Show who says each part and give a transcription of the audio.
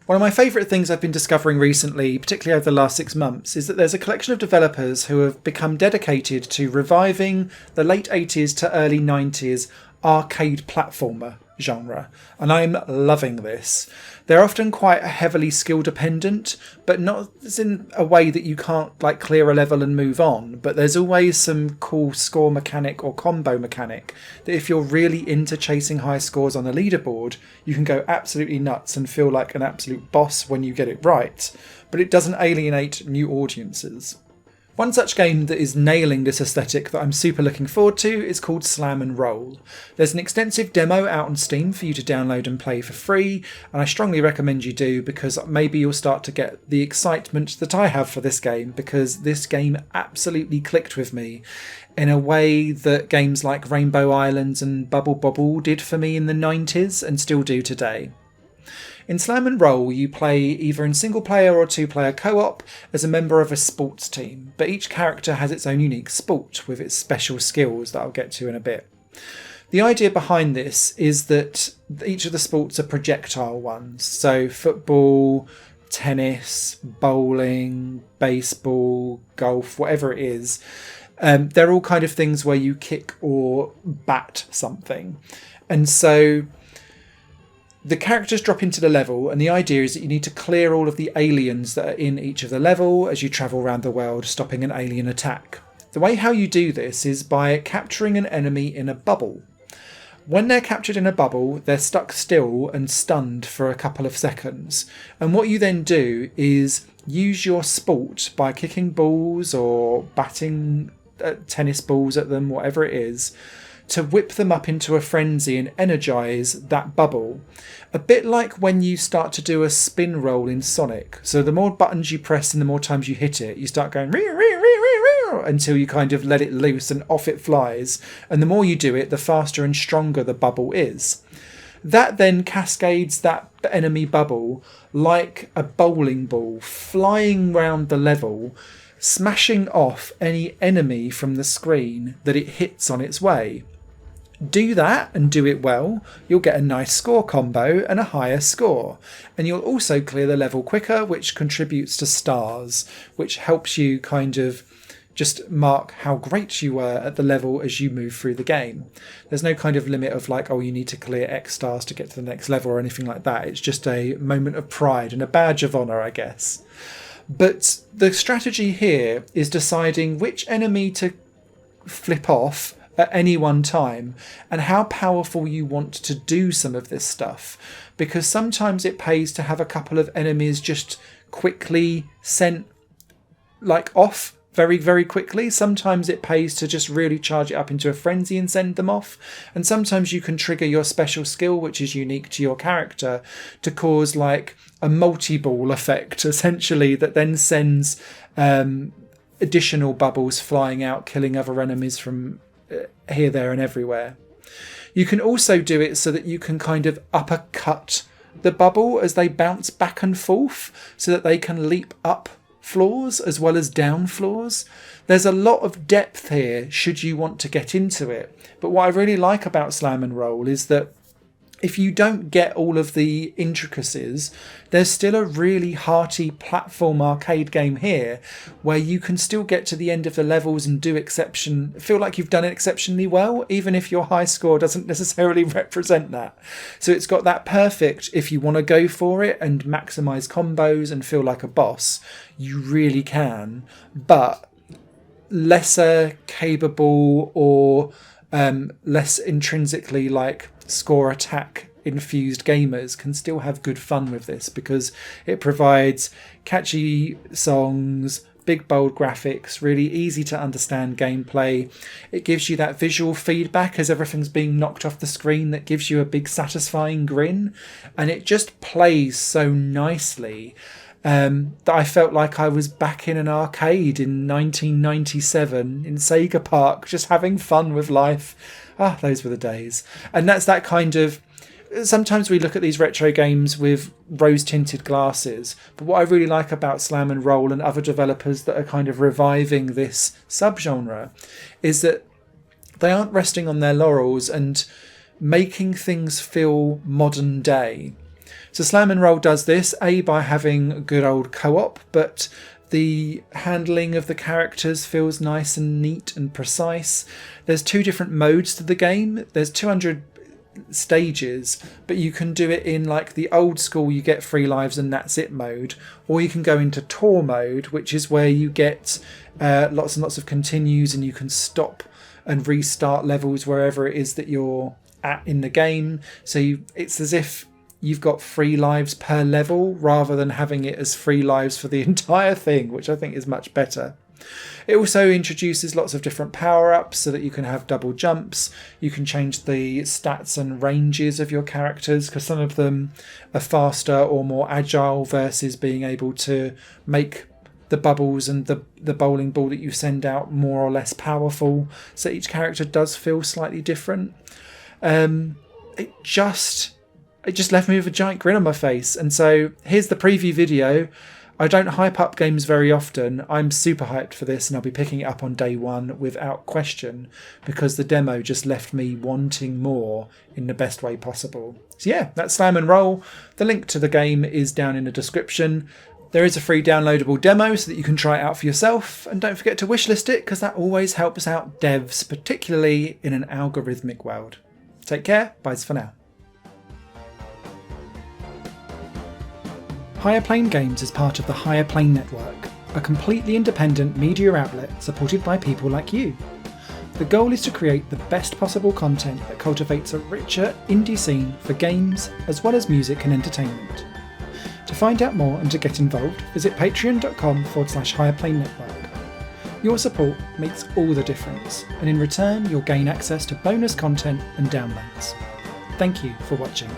Speaker 1: One of my favourite things I've been discovering recently, particularly over the last 6 months, is that there's a collection of developers who have become dedicated to reviving the late 80s to early 90s arcade platformer genre, and I'm loving this. They're often quite heavily skill dependent, but not as in a way that you can't like clear a level and move on, but there's always some cool score mechanic or combo mechanic that if you're really into chasing high scores on the leaderboard, you can go absolutely nuts and feel like an absolute boss when you get it right, but it doesn't alienate new audiences. One such game that is nailing this aesthetic that I'm super looking forward to is called Slam and Roll. There's an extensive demo out on Steam for you to download and play for free, and I strongly recommend you do, because maybe you'll start to get the excitement that I have for this game, because this game absolutely clicked with me in a way that games like Rainbow Islands and Bobble did for me in the 90s and still do today. In Slam and Roll, you play either in single player or two player co-op as a member of a sports team, but each character has its own unique sport with its special skills that I'll get to in a bit. The idea behind this is that each of the sports are projectile ones, so football, tennis, bowling, baseball, golf, whatever it is. They're all kind of things where you kick or bat something. And so the characters drop into the level, and the idea is that you need to clear all of the aliens that are in each of the level as you travel around the world, stopping an alien attack. The way how you do this is by capturing an enemy in a bubble. When they're captured in a bubble, they're stuck still and stunned for a couple of seconds. And what you then do is use your sport by kicking balls or batting tennis balls at them, whatever it is, to whip them up into a frenzy and energise that bubble. A bit like when you start to do a spin roll in Sonic. So the more buttons you press and the more times you hit it, you start going until you kind of let it loose and off it flies. And the more you do it, the faster and stronger the bubble is. That then cascades that enemy bubble like a bowling ball, flying round the level, smashing off any enemy from the screen that it hits on its way. Do that and do it well, you'll get a nice score combo and a higher score. And you'll also clear the level quicker, which contributes to stars, which helps you kind of just mark how great you were at the level as you move through the game. There's no kind of limit of like, oh, you need to clear X stars to get to the next level or anything like that. It's just a moment of pride and a badge of honour, I guess. But the strategy here is deciding which enemy to flip off at any one time and how powerful you want to do some of this stuff, because sometimes it pays to have a couple of enemies just quickly sent like off very, very quickly. Sometimes it pays to just really charge it up into a frenzy and send them off. And sometimes you can trigger your special skill, which is unique to your character, to cause like a multi-ball effect, essentially, that then sends additional bubbles flying out, killing other enemies from here, there and everywhere. You can also do it so that you can kind of uppercut the bubble as they bounce back and forth so that they can leap up floors as well as down floors. There's a lot of depth here should you want to get into it. But what I really like about Slam and Roll is that if you don't get all of the intricacies, there's still a really hearty platform arcade game here where you can still get to the end of the levels and feel like you've done it exceptionally well, even if your high score doesn't necessarily represent that. So it's got that perfect, if you want to go for it and maximise combos and feel like a boss, you really can, but lesser capable or less intrinsically like score attack infused gamers can still have good fun with this, because it provides catchy songs, big bold graphics, really easy to understand gameplay. It gives you that visual feedback as everything's being knocked off the screen that gives you a big satisfying grin, and it just plays so nicely that I felt like I was back in an arcade in 1997 in Sega Park, just having fun with life. Ah, those were the days. And that's that kind of... Sometimes we look at these retro games with rose-tinted glasses, but what I really like about Slam and Roll and other developers that are kind of reviving this subgenre is that they aren't resting on their laurels and making things feel modern day. So Slam and Roll does this, A, by having good old co-op, but the handling of the characters feels nice and neat and precise. There's 2 different modes to the game. There's 200 stages, but you can do it in like the old school, you get 3 lives and that's it mode, or you can go into tour mode, which is where you get lots and lots of continues, and you can stop and restart levels wherever it is that you're at in the game. So it's as if you've got 3 lives per level rather than having it as 3 lives for the entire thing, which I think is much better. It also introduces lots of different power-ups so that you can have double jumps. You can change the stats and ranges of your characters, because some of them are faster or more agile versus being able to make the bubbles and the bowling ball that you send out more or less powerful. So each character does feel slightly different. It just left me with a giant grin on my face. And so here's the preview video. I don't hype up games very often. I'm super hyped for this, and I'll be picking it up on day 1 without question, because the demo just left me wanting more in the best way possible. So yeah, that's Slam and Roll. The link to the game is down in the description. There is a free downloadable demo so that you can try it out for yourself, and don't forget to wishlist it, because that always helps out devs, particularly in an algorithmic world. Take care, bye for now. Higher Plane Games is part of the Higher Plane Network, a completely independent media outlet supported by people like you. The goal is to create the best possible content that cultivates a richer indie scene for games as well as music and entertainment. To find out more and to get involved, visit patreon.com/Higher Plane Network. Your support makes all the difference, and in return you'll gain access to bonus content and downloads. Thank you for watching.